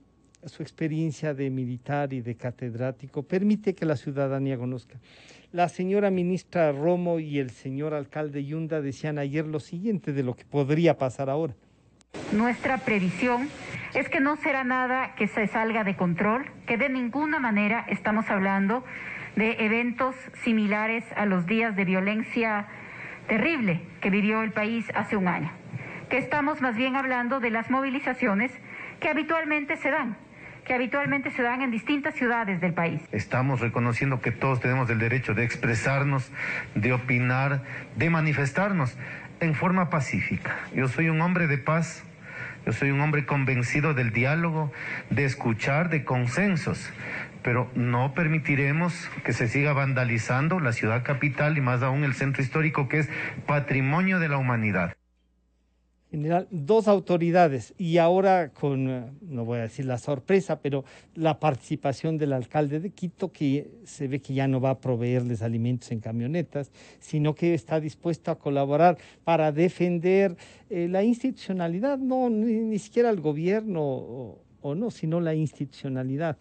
su experiencia de militar y de catedrático permite que la ciudadanía conozca. La señora ministra Romo y el señor alcalde Yunda decían ayer lo siguiente de lo que podría pasar ahora. Nuestra previsión es que no será nada que se salga de control, que de ninguna manera estamos hablando de eventos similares a los días de violencia terrible que vivió el país hace un año, que estamos más bien hablando de las movilizaciones que habitualmente se dan en distintas ciudades del país. Estamos reconociendo que todos tenemos el derecho de expresarnos, de opinar, de manifestarnos en forma pacífica. Yo soy un hombre de paz, yo soy un hombre convencido del diálogo, de escuchar, de consensos, pero no permitiremos que se siga vandalizando la ciudad capital y más aún el centro histórico, que es patrimonio de la humanidad. General, dos autoridades y ahora con, no voy a decir la sorpresa, pero la participación del alcalde de Quito, que se ve que ya no va a proveerles alimentos en camionetas, sino que está dispuesto a colaborar para defender la institucionalidad, no ni siquiera el gobierno o no, sino la institucionalidad.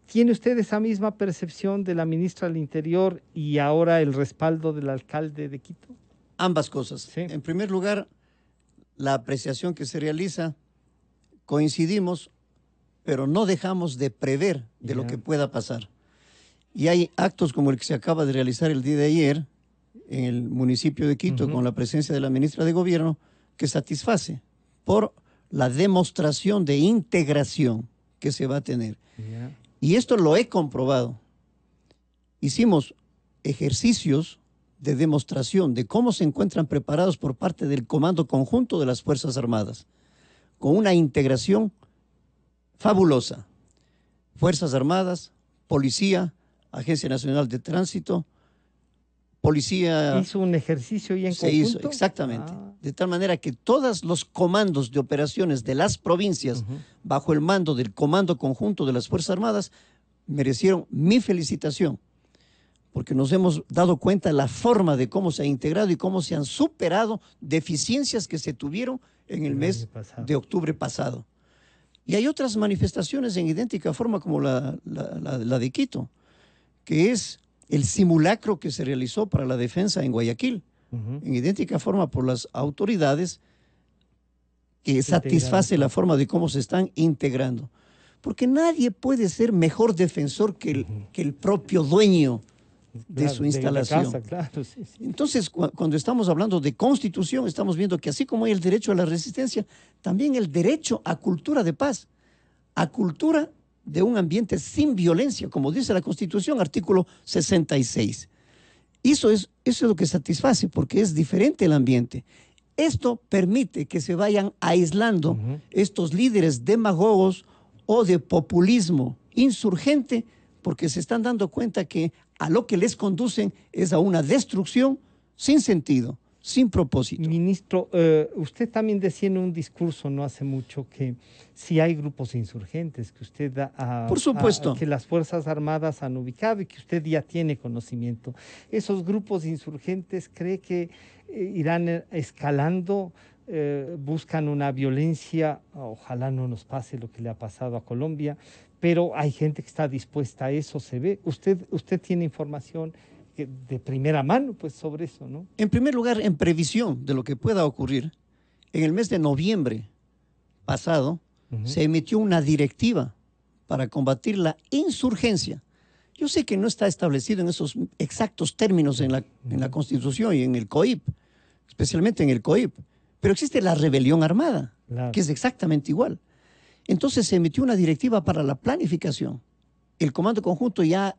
¿Tiene usted esa misma percepción de la ministra del Interior y ahora el respaldo del alcalde de Quito? Ambas cosas. Sí. En primer lugar, la apreciación que se realiza, coincidimos, pero no dejamos de prever de lo que pueda pasar. Y hay actos como el que se acaba de realizar el día de ayer en el municipio de Quito, con la presencia de la ministra de Gobierno, que satisface por la demostración de integración que se va a tener. Y esto lo he comprobado. Hicimos ejercicios de demostración de cómo se encuentran preparados por parte del Comando Conjunto de las Fuerzas Armadas, con una integración fabulosa. Fuerzas Armadas, Policía, Agencia Nacional de Tránsito, Policía... ¿Hizo un ejercicio y en conjunto? Se hizo, exactamente. De tal manera que todos los comandos de operaciones de las provincias, bajo el mando del Comando Conjunto de las Fuerzas Armadas, merecieron mi felicitación, porque nos hemos dado cuenta de la forma de cómo se ha integrado y cómo se han superado deficiencias que se tuvieron en el mes de octubre pasado. Y hay otras manifestaciones en idéntica forma como la de Quito, que es el simulacro que se realizó para la defensa en Guayaquil, en idéntica forma por las autoridades, que satisface la forma de cómo se están integrando. Porque nadie puede ser mejor defensor que el propio dueño de su instalación. De casa, claro, sí. Entonces, cuando estamos hablando de constitución, estamos viendo que así como hay el derecho a la resistencia, también el derecho a cultura de paz, a cultura de un ambiente sin violencia, como dice la Constitución, artículo 66. Eso es lo que satisface, porque es diferente el ambiente. Esto permite que se vayan aislando estos líderes demagogos o de populismo insurgente, porque se están dando cuenta que a lo que les conducen es a una destrucción sin sentido, sin propósito. Ministro, usted también decía en un discurso no hace mucho que sí hay grupos insurgentes, que usted por supuesto, que las Fuerzas Armadas han ubicado y que usted ya tiene conocimiento. ¿Esos grupos insurgentes cree que irán escalando? Buscan una violencia, ojalá no nos pase lo que le ha pasado a Colombia, pero hay gente que está dispuesta a eso, se ve. Usted tiene información de primera mano pues sobre eso, ¿no? En primer lugar, en previsión de lo que pueda ocurrir, en el mes de noviembre pasado se emitió una directiva para combatir la insurgencia. Yo sé que no está establecido en esos exactos términos en la Constitución y en el COIP, especialmente en el COIP, pero existe la rebelión armada, claro, que es exactamente igual. Entonces se emitió una directiva para la planificación. El Comando Conjunto ya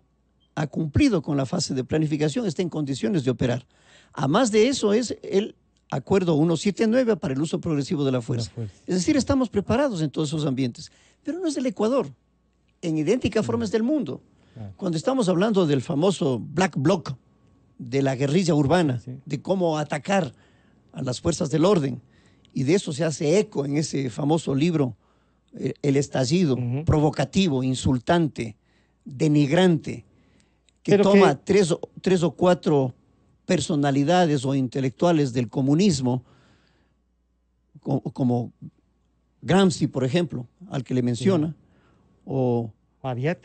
ha cumplido con la fase de planificación, está en condiciones de operar. A más de eso es el Acuerdo 179 para el uso progresivo de la fuerza. Es decir, estamos preparados en todos esos ambientes. Pero no es del Ecuador, en idéntica forma es del mundo. Cuando estamos hablando del famoso Black Bloc, de la guerrilla urbana, de cómo atacar a las fuerzas del orden, y de eso se hace eco en ese famoso libro, El Estallido, provocativo, insultante, denigrante, que toma tres o cuatro personalidades o intelectuales del comunismo, como Gramsci, por ejemplo, al que le menciona, o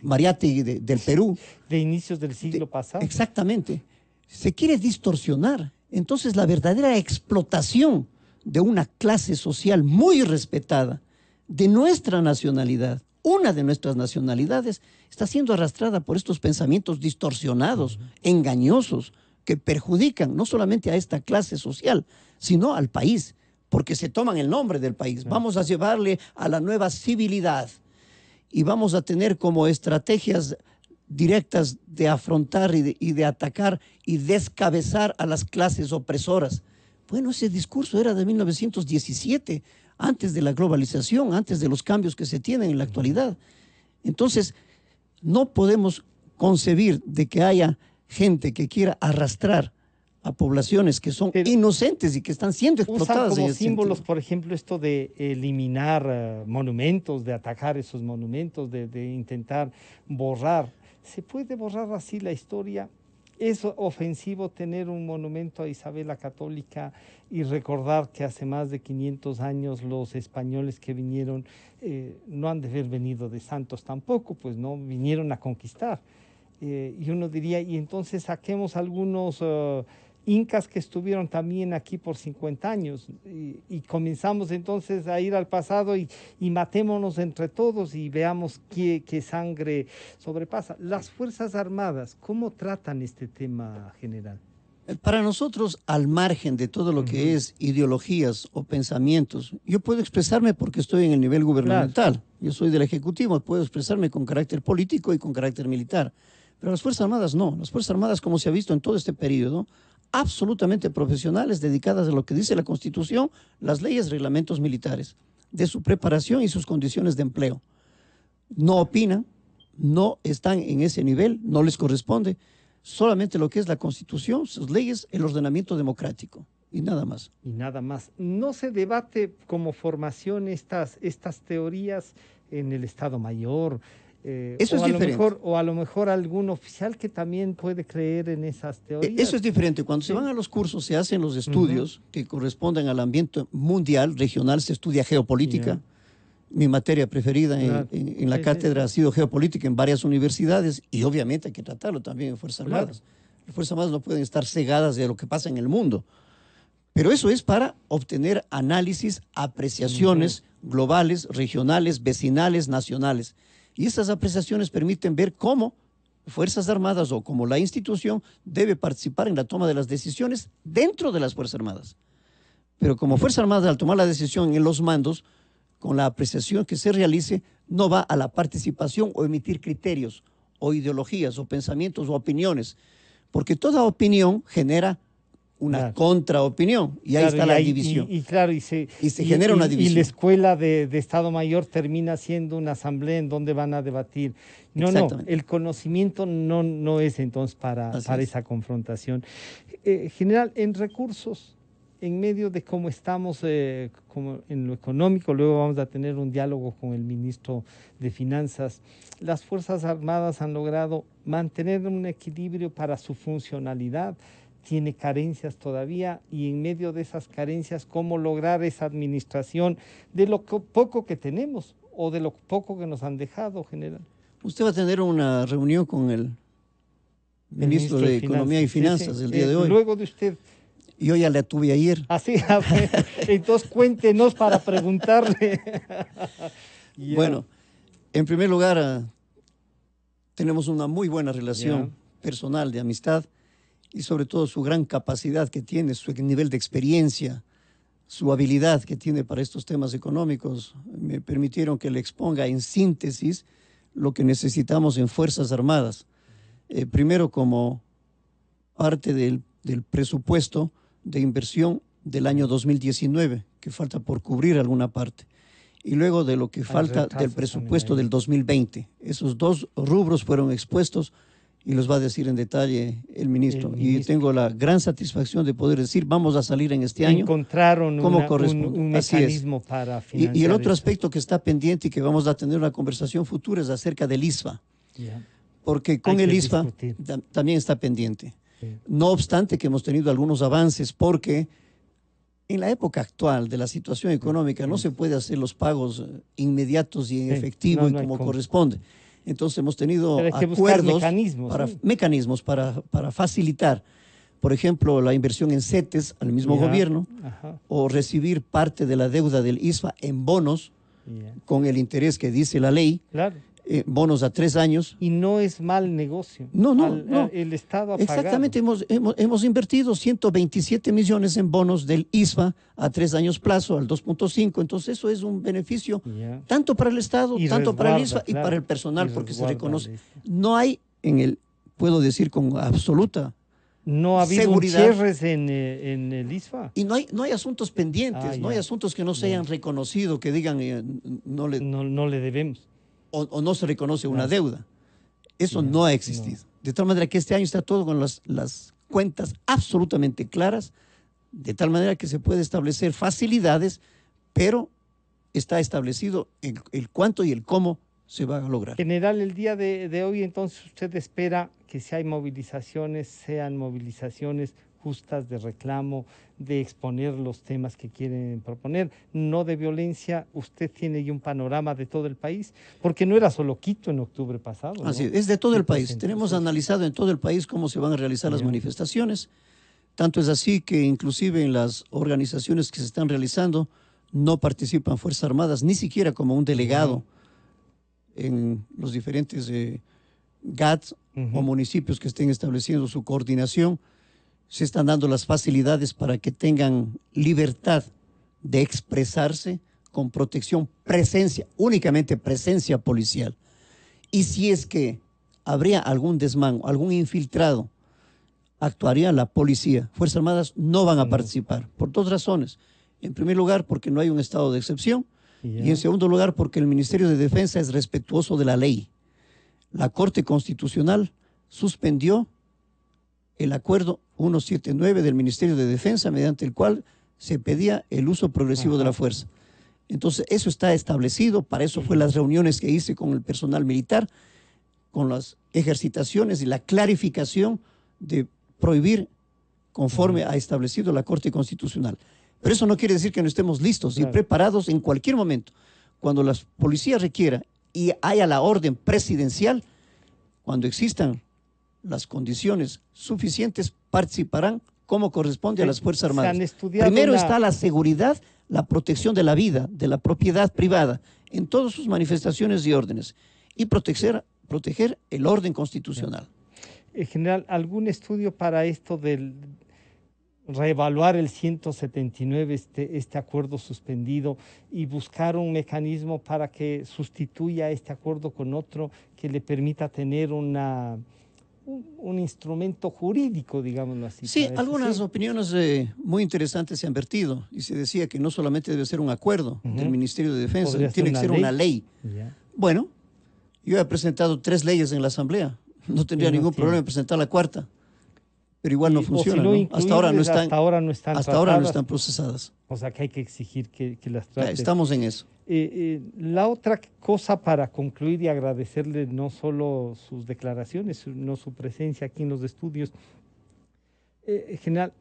Mariátegui del Perú. De inicios del siglo pasado. Exactamente. Se quiere distorsionar. Entonces la verdadera explotación de una clase social muy respetada, de nuestra nacionalidad, una de nuestras nacionalidades, está siendo arrastrada por estos pensamientos distorsionados, engañosos, que perjudican no solamente a esta clase social, sino al país, porque se toman el nombre del país. Vamos a llevarle a la nueva civilidad y vamos a tener como estrategias directas de afrontar y de atacar y descabezar a las clases opresoras. Bueno, ese discurso era de 1917, antes de la globalización, antes de los cambios que se tienen en la actualidad. Entonces, no podemos concebir de que haya gente que quiera arrastrar a poblaciones que son inocentes y que están siendo explotadas. Usan como símbolos, por ejemplo, esto de eliminar monumentos, de atacar esos monumentos, de intentar borrar. ¿Se puede borrar así la historia? ¿Es ofensivo tener un monumento a Isabel la Católica y recordar que hace más de 500 años los españoles que vinieron no han de haber venido de santos tampoco, pues no vinieron a conquistar? Y uno diría, y entonces saquemos algunos incas que estuvieron también aquí por 50 años y comenzamos entonces a ir al pasado y matémonos entre todos y veamos qué sangre sobrepasa. Las Fuerzas Armadas, ¿cómo tratan este tema, general? Para nosotros, al margen de todo lo que es ideologías o pensamientos, yo puedo expresarme porque estoy en el nivel gubernamental. Claro. Yo soy del Ejecutivo, puedo expresarme con carácter político y con carácter militar. Pero las Fuerzas Armadas no. Las Fuerzas Armadas, como se ha visto en todo este periodo, absolutamente profesionales, dedicadas a lo que dice la Constitución, las leyes, reglamentos militares, de su preparación y sus condiciones de empleo. No opinan, no están en ese nivel, no les corresponde. Solamente lo que es la Constitución, sus leyes, el ordenamiento democrático y nada más. Y nada más. ¿No se debate como formación estas teorías en el Estado Mayor, Eso es diferente. O a lo mejor algún oficial que también puede creer en esas teorías. Eso es diferente. Cuando se van a los cursos, se hacen los estudios que corresponden al ambiente mundial, regional, se estudia geopolítica. Mi materia preferida en la cátedra ha sido geopolítica en varias universidades, y obviamente hay que tratarlo también en Fuerzas Armadas. Las Fuerzas Armadas no pueden estar cegadas de lo que pasa en el mundo. Pero eso es para obtener análisis, apreciaciones globales, regionales, vecinales, nacionales. Y esas apreciaciones permiten ver cómo Fuerzas Armadas o cómo la institución debe participar en la toma de las decisiones dentro de las Fuerzas Armadas. Pero como Fuerzas Armadas, al tomar la decisión en los mandos, con la apreciación que se realice, no va a la participación o emitir criterios o ideologías o pensamientos o opiniones, porque toda opinión genera una contraopinión, y ahí está la división. Y se genera una división. Y la escuela de Estado Mayor termina siendo una asamblea en donde van a debatir. No, el conocimiento no es entonces para esa confrontación. General, en recursos, en medio de cómo estamos como en lo económico, luego vamos a tener un diálogo con el ministro de Finanzas, las Fuerzas Armadas han logrado mantener un equilibrio para su funcionalidad. Tiene carencias todavía, y en medio de esas carencias, ¿cómo lograr esa administración de lo poco que tenemos o de lo poco que nos han dejado, general? Usted va a tener una reunión con el ministro de Economía y Finanzas el día de hoy. Luego de usted. Yo ya la tuve ayer. Así, entonces cuéntenos para preguntarle. Bueno, en primer lugar, tenemos una muy buena relación personal de amistad, y sobre todo su gran capacidad que tiene, su nivel de experiencia, su habilidad que tiene para estos temas económicos, me permitieron que le exponga en síntesis lo que necesitamos en Fuerzas Armadas. Primero, como parte del presupuesto de inversión del año 2019, que falta por cubrir alguna parte, y luego de lo que falta del presupuesto del 2020. Esos dos rubros fueron expuestos y los va a decir en detalle el ministro. Y tengo la gran satisfacción de poder decir, vamos a salir en este año. Encontraron un mecanismo para financiar. Y el otro aspecto que está pendiente y que vamos a tener una conversación futura es acerca del ISFA. Porque con el ISFA también está pendiente. No obstante que hemos tenido algunos avances, porque en la época actual de la situación económica no se puede hacer los pagos inmediatos y en efectivo y como corresponde. Entonces hemos tenido acuerdos, mecanismos para facilitar, por ejemplo, la inversión en CETES al mismo gobierno, o recibir parte de la deuda del ISFA en bonos con el interés que dice la ley, bonos a 3 años. Y no es mal negocio. No. El Estado ha Exactamente, hemos invertido 127 millones en bonos del ISFA a 3 años plazo, al 2.5. Entonces eso es un beneficio tanto para el Estado, tanto para el ISFA y para el personal, porque se reconoce. No hay puedo decir con absoluta no ha habido cierres en el ISFA. Y no hay asuntos pendientes, no hay asuntos que no se hayan reconocido, que digan no le debemos. O no se reconoce una deuda. Eso no ha existido. De tal manera que este año está todo con las cuentas absolutamente claras, de tal manera que se puede establecer facilidades, pero está establecido el cuánto y el cómo se va a lograr. General, el día de hoy, entonces, usted espera que si hay movilizaciones, sean movilizaciones justas de reclamo, de exponer los temas que quieren proponer, no de violencia. Usted tiene ya un panorama de todo el país, porque no era solo Quito en octubre pasado. Así es de todo el país. Tenemos analizado en todo el país cómo se van a realizar las manifestaciones. Tanto es así que inclusive en las organizaciones que se están realizando no participan Fuerzas Armadas, ni siquiera como un delegado en los diferentes GATS o municipios que estén estableciendo su coordinación. Se están dando las facilidades para que tengan libertad de expresarse con protección, únicamente presencia policial. Y si es que habría algún desmán, algún infiltrado, actuaría la policía. Fuerzas Armadas no van a participar por 2 razones. En primer lugar, porque no hay un estado de excepción. Y en segundo lugar, porque el Ministerio de Defensa es respetuoso de la ley. La Corte Constitucional suspendió el acuerdo 179 del Ministerio de Defensa, mediante el cual se pedía el uso progresivo de la fuerza. Entonces, eso está establecido, para eso fue las reuniones que hice con el personal militar, con las ejercitaciones y la clarificación de prohibir conforme ha establecido la Corte Constitucional. Pero eso no quiere decir que no estemos listos y preparados en cualquier momento. Cuando la policía requiera y haya la orden presidencial, cuando existan las condiciones suficientes, participarán como corresponde a las Fuerzas Armadas. Primero está la seguridad, la protección de la vida, de la propiedad privada, en todas sus manifestaciones y órdenes, y proteger el orden constitucional. General, ¿algún estudio para esto del reevaluar el 179, este acuerdo suspendido, y buscar un mecanismo para que sustituya este acuerdo con otro que le permita tener un instrumento jurídico, digámoslo así? Sí, algunas opiniones muy interesantes se han vertido, y se decía que no solamente debe ser un acuerdo del Ministerio de Defensa, tiene que ser una ley. Bueno, yo he presentado 3 leyes en la Asamblea, no tendría ningún problema en presentar la 4ª, pero igual no funciona, ¿no? Hasta ahora no están procesadas. O sea que hay que exigir que las traten. Estamos en eso. La otra cosa, para concluir y agradecerle no solo sus declaraciones, sino su presencia aquí en los estudios, general,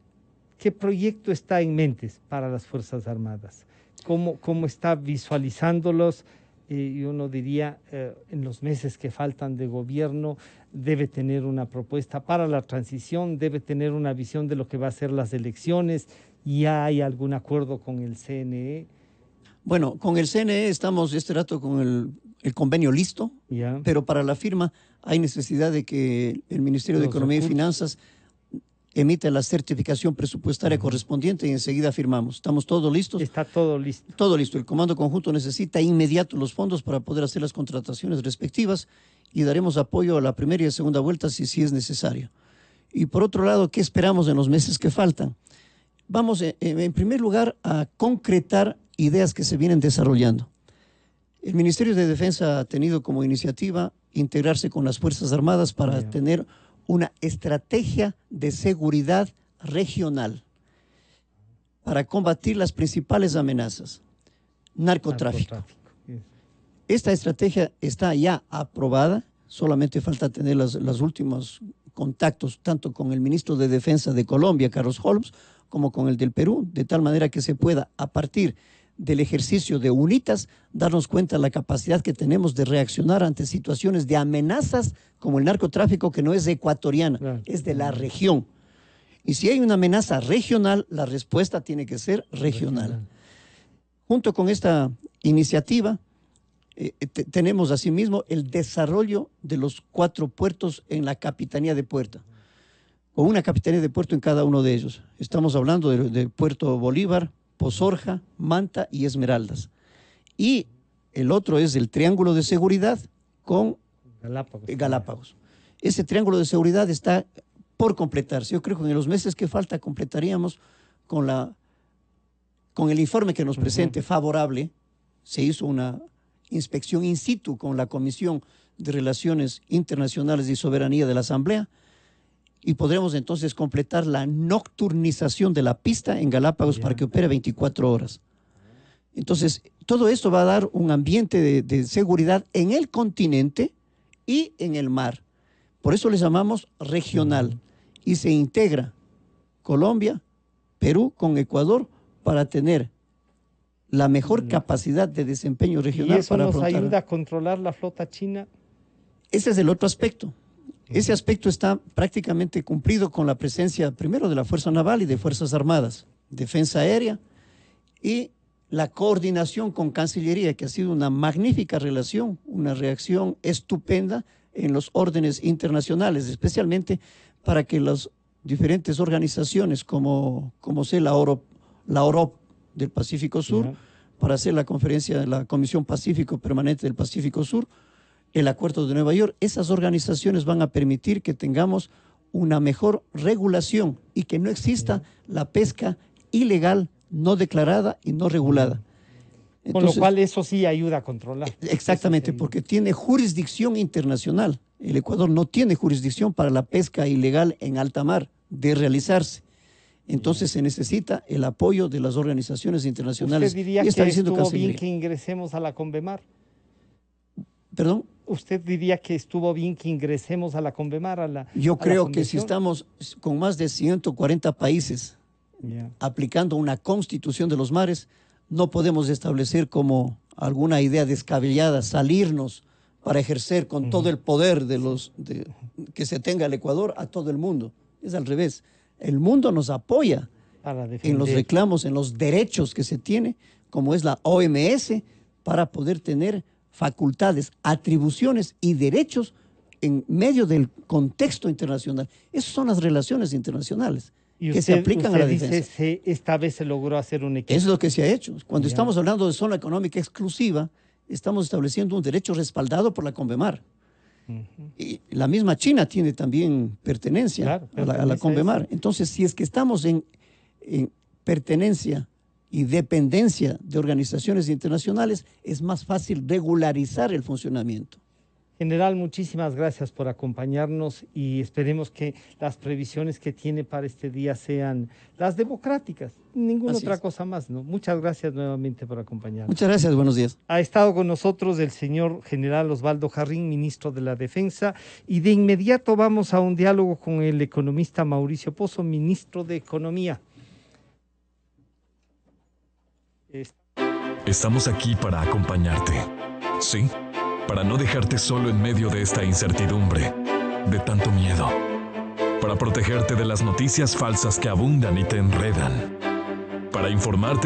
¿qué proyecto está en mente para las Fuerzas Armadas? ¿Cómo está visualizándolos? Y uno diría, en los meses que faltan de gobierno, debe tener una propuesta para la transición, debe tener una visión de lo que va a ser las elecciones. ¿Ya hay algún acuerdo con el CNE? Bueno, con el CNE estamos este rato con el convenio listo, pero para la firma hay necesidad de que el Ministerio de Economía y Finanzas emite la certificación presupuestaria correspondiente y enseguida firmamos. ¿Estamos todos listos? Está todo listo. Todo listo. El Comando Conjunto necesita inmediato los fondos para poder hacer las contrataciones respectivas y daremos apoyo a la primera y segunda vuelta si es necesario. Y por otro lado, ¿qué esperamos en los meses que faltan? Vamos, en primer lugar, a concretar ideas que se vienen desarrollando. El Ministerio de Defensa ha tenido como iniciativa integrarse con las Fuerzas Armadas para tener una estrategia de seguridad regional para combatir las principales amenazas. Narcotráfico. Esta estrategia está ya aprobada, solamente falta tener los últimos contactos tanto con el ministro de Defensa de Colombia, Carlos Holmes, como con el del Perú, de tal manera que se pueda, a partir del ejercicio de UNITAS, darnos cuenta de la capacidad que tenemos de reaccionar ante situaciones de amenazas como el narcotráfico, que no es ecuatoriana, es de la región. Y si hay una amenaza regional, la respuesta tiene que ser regional. Junto con esta iniciativa, tenemos asimismo el desarrollo de los 4 puertos en la Capitanía de Puerto, con una Capitanía de Puerto en cada uno de ellos. Estamos hablando de Puerto Bolívar, Pozorja, Manta y Esmeraldas. Y el otro es el triángulo de seguridad con Galápagos. Ese triángulo de seguridad está por completarse. Yo creo que en los meses que falta completaríamos con el informe que nos presente favorable. Se hizo una inspección in situ con la Comisión de Relaciones Internacionales y Soberanía de la Asamblea, y podremos entonces completar la nocturnización de la pista en Galápagos para que opere 24 horas. Entonces, todo esto va a dar un ambiente de seguridad en el continente y en el mar. Por eso le llamamos regional. Y se integra Colombia, Perú con Ecuador para tener la mejor capacidad de desempeño regional. ¿Y eso nos ayuda a controlar la flota china? Ese es el otro aspecto. Ese aspecto está prácticamente cumplido con la presencia primero de la Fuerza Naval y de Fuerzas Armadas, Defensa Aérea y la coordinación con Cancillería, que ha sido una magnífica relación, una reacción estupenda en los órdenes internacionales, especialmente para que las diferentes organizaciones como sea la OROP del Pacífico Sur, para hacer la conferencia de la Comisión Pacífico Permanente del Pacífico Sur, el Acuerdo de Nueva York, esas organizaciones van a permitir que tengamos una mejor regulación y que no exista la pesca ilegal, no declarada y no regulada. Entonces, con lo cual eso sí ayuda a controlar. Exactamente, porque tiene jurisdicción internacional. El Ecuador no tiene jurisdicción para la pesca ilegal en alta mar de realizarse. Entonces se necesita el apoyo de las organizaciones internacionales. ¿Usted diría y está que diciendo estuvo bien Cancillería. que ingresemos a la Convemar? ¿Perdón? ¿Usted diría que estuvo bien que ingresemos a la Convemar? Yo creo que si convención? estamos con más de 140 países aplicando una constitución de los mares, no podemos establecer como alguna idea descabellada salirnos para ejercer con todo el poder que se tenga el Ecuador a todo el mundo. Es al revés. El mundo nos apoya en los reclamos, en los derechos que se tiene, como es la OMS, para poder tener facultades, atribuciones y derechos en medio del contexto internacional. Esas son las relaciones internacionales que se aplican a la defensa. Esta vez se logró hacer un equipo. Es lo que se ha hecho. Cuando estamos hablando de zona económica exclusiva, estamos estableciendo un derecho respaldado por la Convemar. Y la misma China tiene también pertenencia a la Convemar. Entonces, si es que estamos en pertenencia y dependencia de organizaciones internacionales, es más fácil regularizar el funcionamiento. General, muchísimas gracias por acompañarnos y esperemos que las previsiones que tiene para este día sean las democráticas, ninguna otra cosa más, ¿no? Muchas gracias nuevamente por acompañarnos. Muchas gracias, buenos días. Ha estado con nosotros el señor general Osvaldo Jarrín, ministro de la Defensa, y de inmediato vamos a un diálogo con el economista Mauricio Pozo, ministro de Economía. Estamos aquí para acompañarte, ¿sí? Para no dejarte solo en medio de esta incertidumbre, de tanto miedo. Para protegerte de las noticias falsas que abundan y te enredan. Para informarte